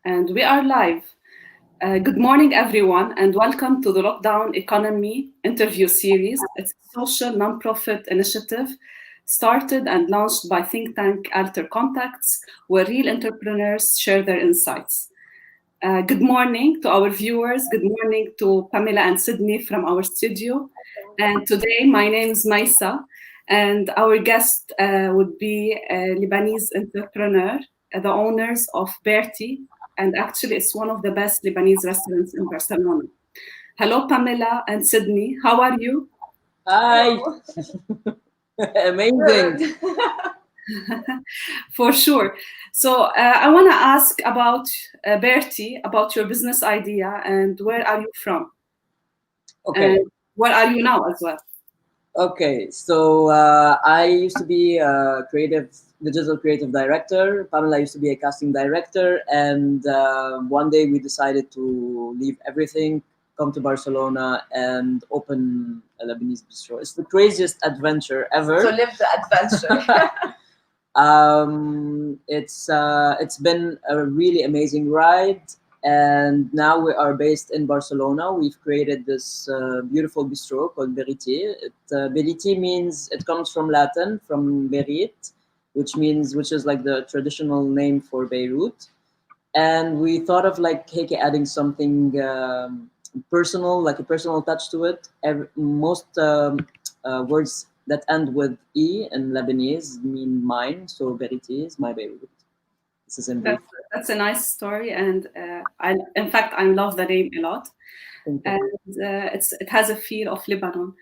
And we are live. Good morning, everyone, and welcome to the Lockdown Economy interview series. It's a social nonprofit initiative started and launched by think tank AlterContacts, where real entrepreneurs share their insights. Good morning to our viewers. Good morning to Pamela and Cindy from our studio. And today, my name is Maisa, and our guest would be a Lebanese entrepreneur, the owners of Berti, and actually, it's one of the best Lebanese restaurants in Barcelona. Hello, Pamela and Sydney. How are you? Hi. Amazing. For sure. So I want to ask about Berti, about your business idea, and where are you from, Okay. and where are you now as well? Okay. So I used to be a digital creative director. Pamela used to be a casting director, and one day we decided to leave everything, come to Barcelona, and open a Lebanese bistro. It's the craziest adventure ever. So live the adventure. It's been a really amazing ride, and now we are based in Barcelona. We've created this beautiful bistro called Ryti. Ryti means, it comes from Latin, from Beirut, which is like the traditional name for Beirut. And we thought of like, hey, adding something personal, like a personal touch to it. Most words that end with E in Lebanese mean mine, so Verity is my Beirut. This is in brief. That's a nice story, and in fact, I love the name a lot. Thank you. And it has a feel of Lebanon.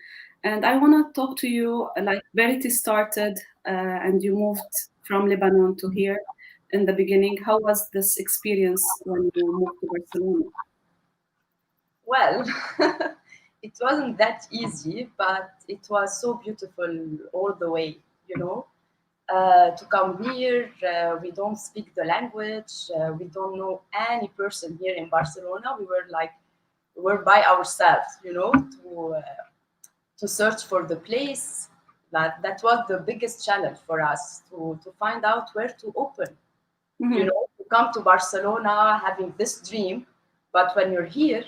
And I want to talk to you, like Verity started, and you moved from Lebanon to here in the beginning. How was this experience when you moved to Barcelona? Well, it wasn't that easy, but it was so beautiful all the way, you know. To come here, we don't speak the language, we don't know any person here in Barcelona. We were by ourselves, you know, to search for the place. That was the biggest challenge for us to find out where to open. You know, to come to Barcelona having this dream, but when you're here,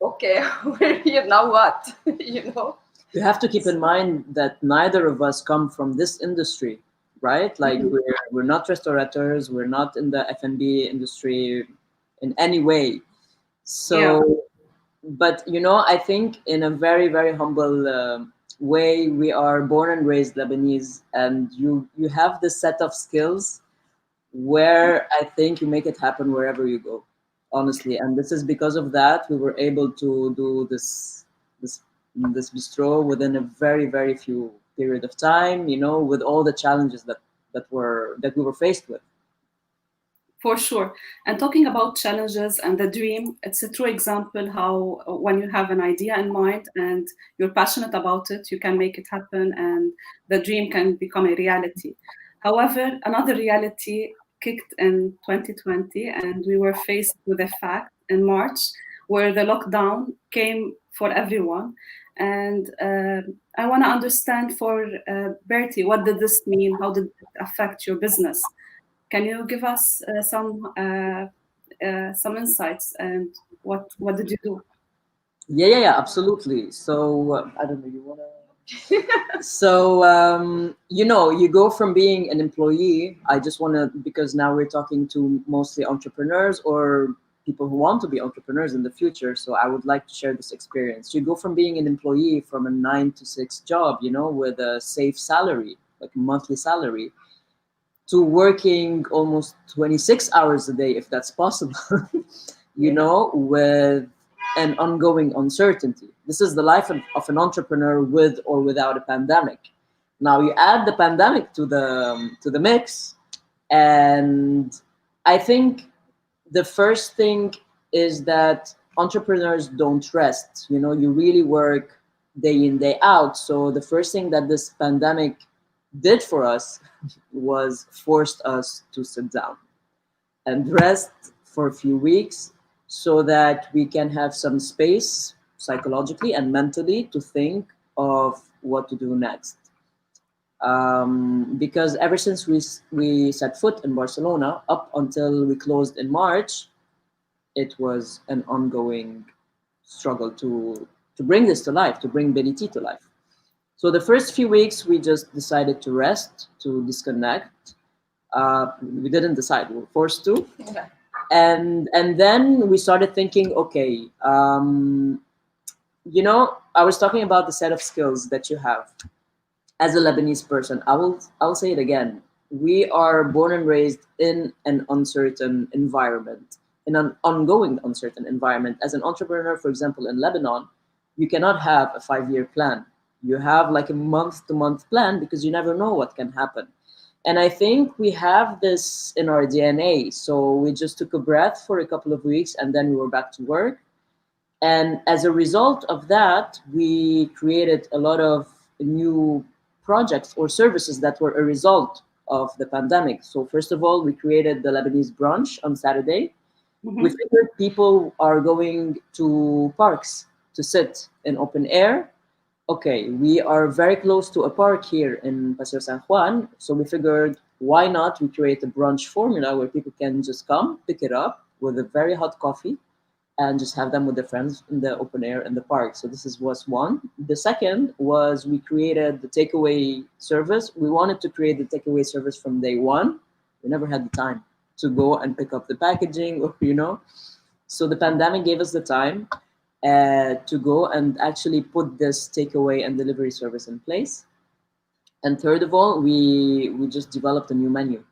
okay, we're here now. What you know? You have to keep in mind that neither of us come from this industry, right? Like we're not restaurateurs, we're not in the F&B industry in any way. So, but you know, I think in a very, very humble way, we are born and raised Lebanese, and you have this set of skills where I think you make it happen wherever you go, honestly. And this is because of that we were able to do this bistro within a very, very few period of time, you know, with all the challenges that we were faced with. For sure. And talking about challenges and the dream, it's a true example how when you have an idea in mind and you're passionate about it, you can make it happen and the dream can become a reality. However, another reality kicked in 2020, and we were faced with a fact in March where the lockdown came for everyone. And I want to understand for Bertie, what did this mean? How did it affect your business? Can you give us some insights, and what did you do? Yeah, absolutely. So I don't know, you wanna. So you know, you go from being an employee. I just want to, because now we're talking to mostly entrepreneurs or people who want to be entrepreneurs in the future. So I would like to share this experience. You go from being an employee from a 9 to 6 job, you know, with a safe salary, like a monthly salary, to working almost 26 hours a day, if that's possible, you know, with an ongoing uncertainty. This is the life of an entrepreneur with or without a pandemic. Now you add the pandemic to the mix, and I think the first thing is that entrepreneurs don't rest. You know, you really work day in, day out. So the first thing that this pandemic did for us was forced us to sit down and rest for a few weeks so that we can have some space psychologically and mentally to think of what to do next. Because ever since we set foot in Barcelona, up until we closed in March, it was an ongoing struggle to bring this to life, to bring Beriti to life. So the first few weeks, we just decided to rest, to disconnect. We didn't decide; we were forced to. Yeah. And then we started thinking, okay, I was talking about the set of skills that you have as a Lebanese person. I will say it again. We are born and raised in an uncertain environment, in an ongoing uncertain environment. As an entrepreneur, for example, in Lebanon, you cannot have a 5-year plan. You have like a month-to-month plan because you never know what can happen. And I think we have this in our DNA. So we just took a breath for a couple of weeks and then we were back to work. And as a result of that, we created a lot of new projects or services that were a result of the pandemic. So first of all, we created the Lebanese brunch on Saturday. We figured people are going to parks to sit in open air. Okay, we are very close to a park here in Paseo San Juan, so we figured why not we create a brunch formula where people can just come, pick it up with a very hot coffee, and just have them with their friends in the open air in the park. So was one. The second was we created the takeaway service. We wanted to create the takeaway service from day one. We never had the time to go and pick up the packaging, or. So the pandemic gave us the time to go and actually put this takeaway and delivery service in place. And third of all, we just developed a new menu.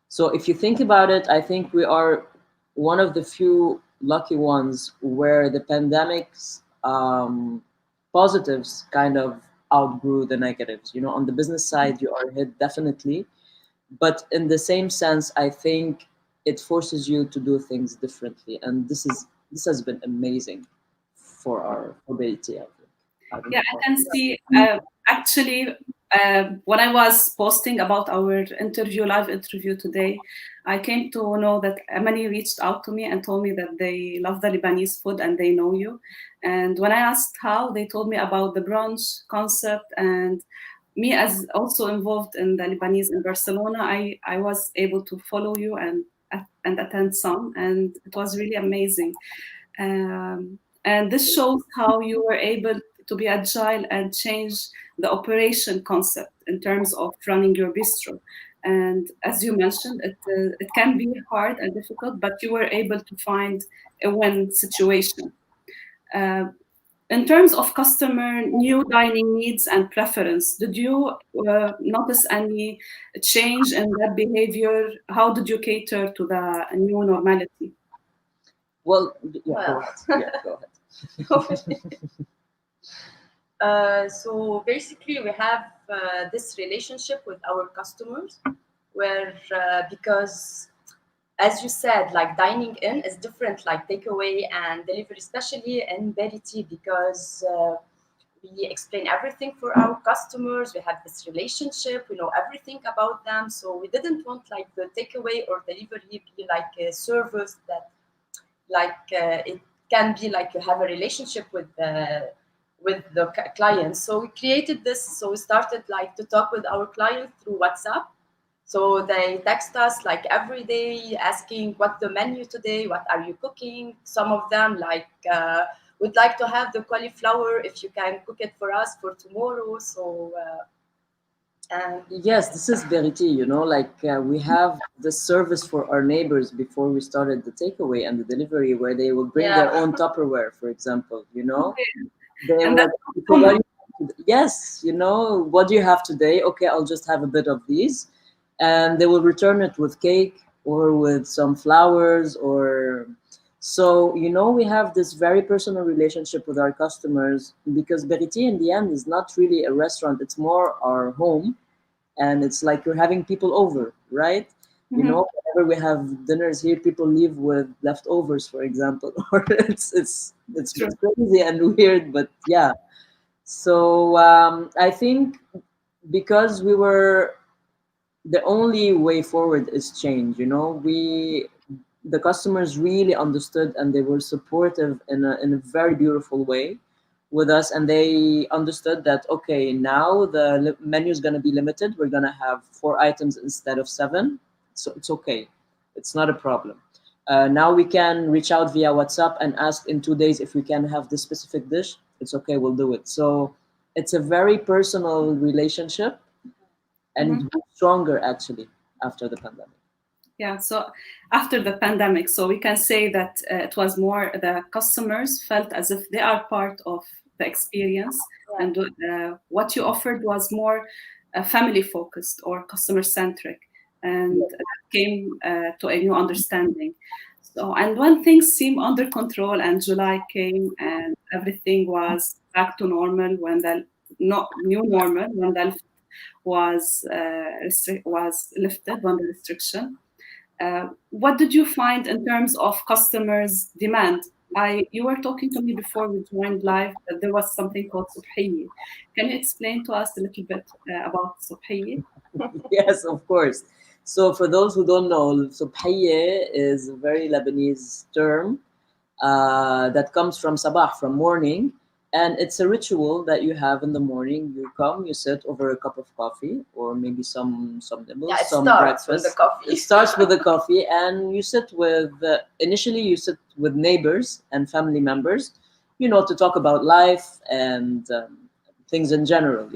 So if you think about it, I think we are one of the few lucky ones where the pandemic's positives kind of outgrew the negatives. On the business side, you are hit definitely, but in the same sense, I think it forces you to do things differently, and this has been amazing for Sobhieh, I think. Yeah, I can see. Actually, when I was posting about our live interview today, I came to know that many reached out to me and told me that they love the Lebanese food and they know you. And when I asked how, they told me about the brunch concept. And me, as also involved in the Lebanese in Barcelona, I was able to follow you and attend some, and it was really amazing. And this shows how you were able to be agile and change the operation concept in terms of running your bistro. And as you mentioned, it can be hard and difficult, but you were able to find a win situation. Uh, in terms of customer new dining needs and preference, did you notice any change in that behavior? How did you cater to the new normality? Well, yeah, Well. go ahead. Yeah, go ahead. So basically, we have this relationship with our customers where, because as you said, like dining in is different, like takeaway and delivery, especially in Beirut, because we explain everything for our customers. We have this relationship, we know everything about them. So we didn't want like the takeaway or delivery be like a service that it can be like you have a relationship with the clients. So we created this. So we started like to talk with our clients through WhatsApp. So they text us like every day asking what the menu today, what are you cooking? Some of them like would like to have the cauliflower if you can cook it for us for tomorrow. So yes, this is Verity, we have the service for our neighbors before we started the takeaway and the delivery, where they will bring their own Tupperware, for example, They And will, that's "Okay, yes, what do you have today? Okay, I'll just have a bit of these." And they will return it with cake or with some flowers or so, we have this very personal relationship with our customers because Verity in the end is not really a restaurant. It's more our home. And it's like you're having people over, right? Whenever we have dinners here, people leave with leftovers, for example, or it's true. crazy and weird, but yeah. So I think because we were the only way forward is change. The customers really understood and they were supportive in a very beautiful way with us, and they understood that okay, now the menu is going to be limited. We're going to have 4 items instead of 7, so it's okay, it's not a problem. Now we can reach out via WhatsApp and ask in 2 days if we can have this specific dish. It's okay, we'll do it. So it's a very personal relationship, and it grew stronger actually after the pandemic. Yeah, so after the pandemic, so we can say that it was more the customers felt as if they are part of the experience, and what you offered was more family focused or customer centric, and that came to a new understanding. So, and when things seemed under control and July came and everything was back to normal, when the new normal, when the was lifted, when the restriction. What did you find in terms of customers' demand? You were talking to me before we joined live that there was something called Sobhieh. Can you explain to us a little bit about Sobhieh? Yes, of course. So for those who don't know, Sobhieh is a very Lebanese term that comes from sabah, from morning, and it's a ritual that you have in the morning. You come, you sit over a cup of coffee, or maybe some nibbles, Yeah, it some starts with breakfast. the coffee. It starts with the coffee, and you sit with initially you sit with neighbors and family members, to talk about life and things in general,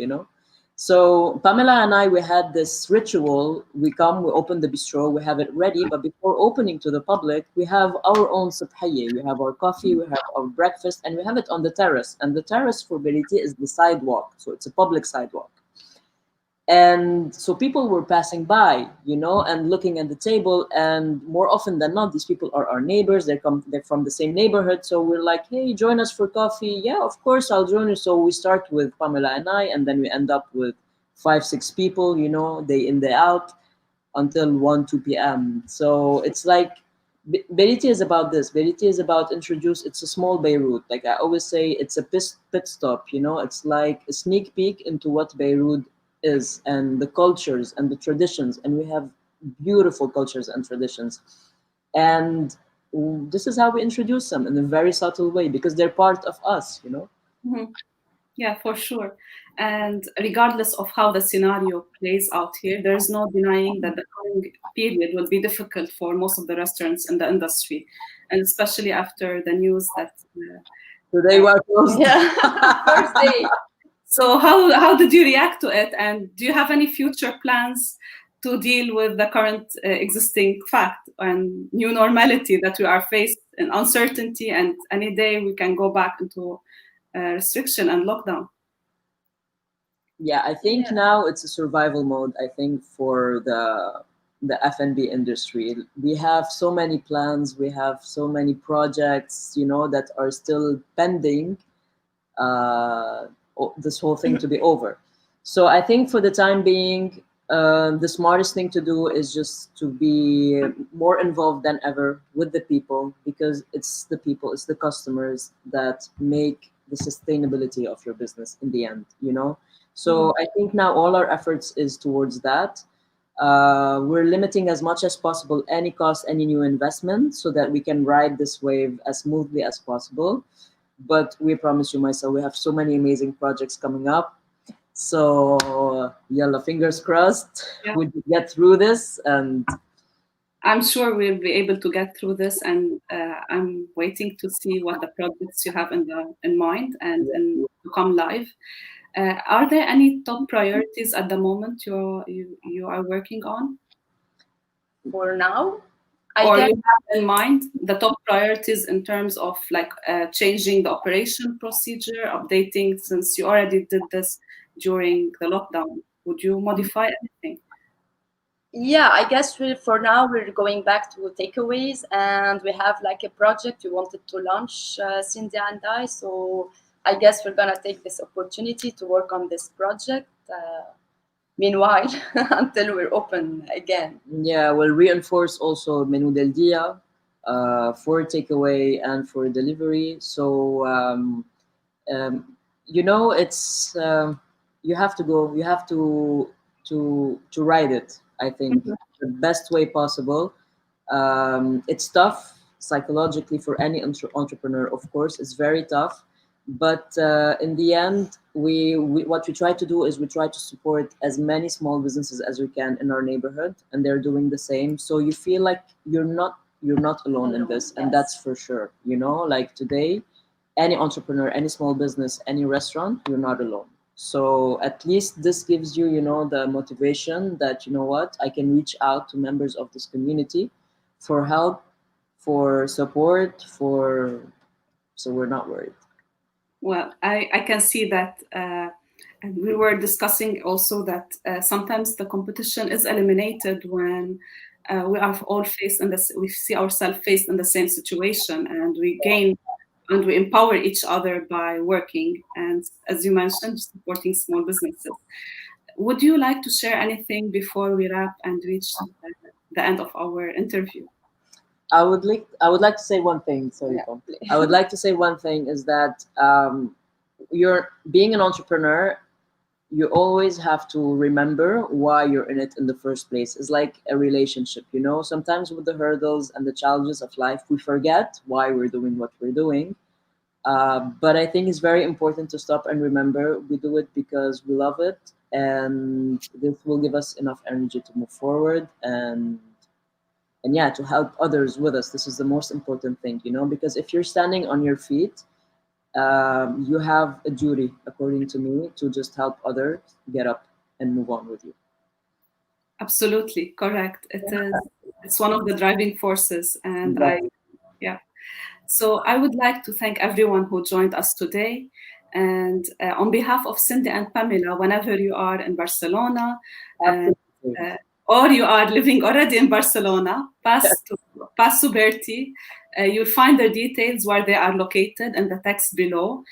So Pamela and I, we had this ritual. We come, we open the bistro, we have it ready, but before opening to the public, we have our own Sobhieh. We have our coffee, we have our breakfast, and we have it on the terrace. And the terrace for Beirut is the sidewalk, so it's a public sidewalk. And so people were passing by, and looking at the table. And more often than not, these people are our neighbors. They're from the same neighborhood. So we're like, hey, join us for coffee. Yeah, of course, I'll join you. So we start with Pamela and I, and then we end up with 5-6 people, day in, day out, until 1-2 p.m. So it's like, Beirut is about this. Beirut is about it's a small Beirut. Like I always say, it's a pit stop, It's like a sneak peek into what Beirut is, and the cultures and the traditions. And we have beautiful cultures and traditions. And this is how we introduce them in a very subtle way, because they're part of us, Mm-hmm. Yeah, for sure. And regardless of how the scenario plays out here, there's no denying that the coming period will be difficult for most of the restaurants in the industry, and especially after the news that. Today we're closed. Yeah, first day. So how did you react to it, and do you have any future plans to deal with the current existing fact and new normality that we are faced in uncertainty, and any day we can go back into restriction and lockdown? Yeah, I think now it's a survival mode. I think for the F&B industry, we have so many plans, we have so many projects, that are still pending. This whole thing to be over. So I think for the time being, the smartest thing to do is just to be more involved than ever with the people, because it's the people, it's the customers that make the sustainability of your business in the end, So I think now all our efforts is towards that. We're limiting as much as possible any cost, any new investment, so that we can ride this wave as smoothly as possible. But we promise you, myself, we have so many amazing projects coming up. So, yalla, fingers crossed, we get through this. And I'm sure we'll be able to get through this. And I'm waiting to see what the projects you have in mind and to come live. Are there any top priorities at the moment you are working on? For now, Or you have in mind the top priorities in terms of like changing the operation procedure, updating, since you already did this during the lockdown? Would you modify anything? Yeah, I guess for now we're going back to takeaways, and we have like a project we wanted to launch, Cindy and I. So I guess we're gonna take this opportunity to work on this project. Meanwhile, until we're open again. Yeah, we'll reinforce also menu del dia for takeaway and for delivery. So it's you have to go. You have to ride it. I think the best way possible. It's tough psychologically for any entrepreneur. Of course, it's very tough. But in the end, we what we try to do is we try to support as many small businesses as we can in our neighborhood, and they're doing the same. So you feel like you're not you're not alone in this, and that's for sure. You know, like today, any entrepreneur, any small business, any restaurant, you're not alone. So at least this gives you, you know, the motivation that, you know what, I can reach out to members of this community for help, for support, for, so we're not worried. Well, I can see that. And we were discussing also that sometimes the competition is eliminated when we are all faced in this, we see ourselves faced in the same situation, and we gain and we empower each other by working and, as you mentioned, supporting small businesses. Would you like to share anything before we wrap and reach the end of our interview? I would like to say one thing. Sorry, Yeah. I would like to say one thing is that you're being an entrepreneur. You always have to remember why you're in it in the first place. It's like a relationship, you know. Sometimes with the hurdles and the challenges of life, we forget why we're doing what we're doing. But I think it's very important to stop and remember we do it because we love it, and this will give us enough energy to move forward and yeah, to help others with us. This is the most important thing, you know, because if you're standing on your feet, you have a duty, according to me, to just help others get up and move on with you. Absolutely correct. It is. It's one of the driving forces, and Exactly. yeah. So I would like to thank everyone who joined us today. And on behalf of Cindy and Pamela, whenever you are in Barcelona, or you are living already in Barcelona, pass to Sobhieh. You'll find the details where they are located in the text below.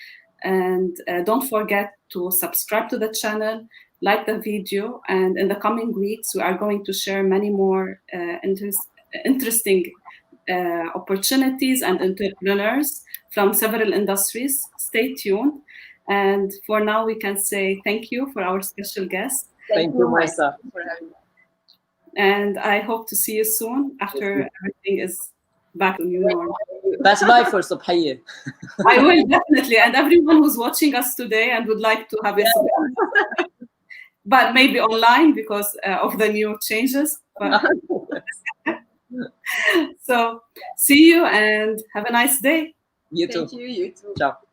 And don't forget to subscribe to the channel, like the video, and in the coming weeks, we are going to share many more interesting opportunities and entrepreneurs from several industries. Stay tuned. And for now, we can say thank you for our special guest. Thank you, Marisa. For having me. And I hope to see you soon after everything is back to new normal. Best bye for Sobhieh. I will definitely. And everyone who's watching us today and would like to have a but maybe online because of the new changes. But so see you and have a nice day. You too. Thank you. You too. Ciao.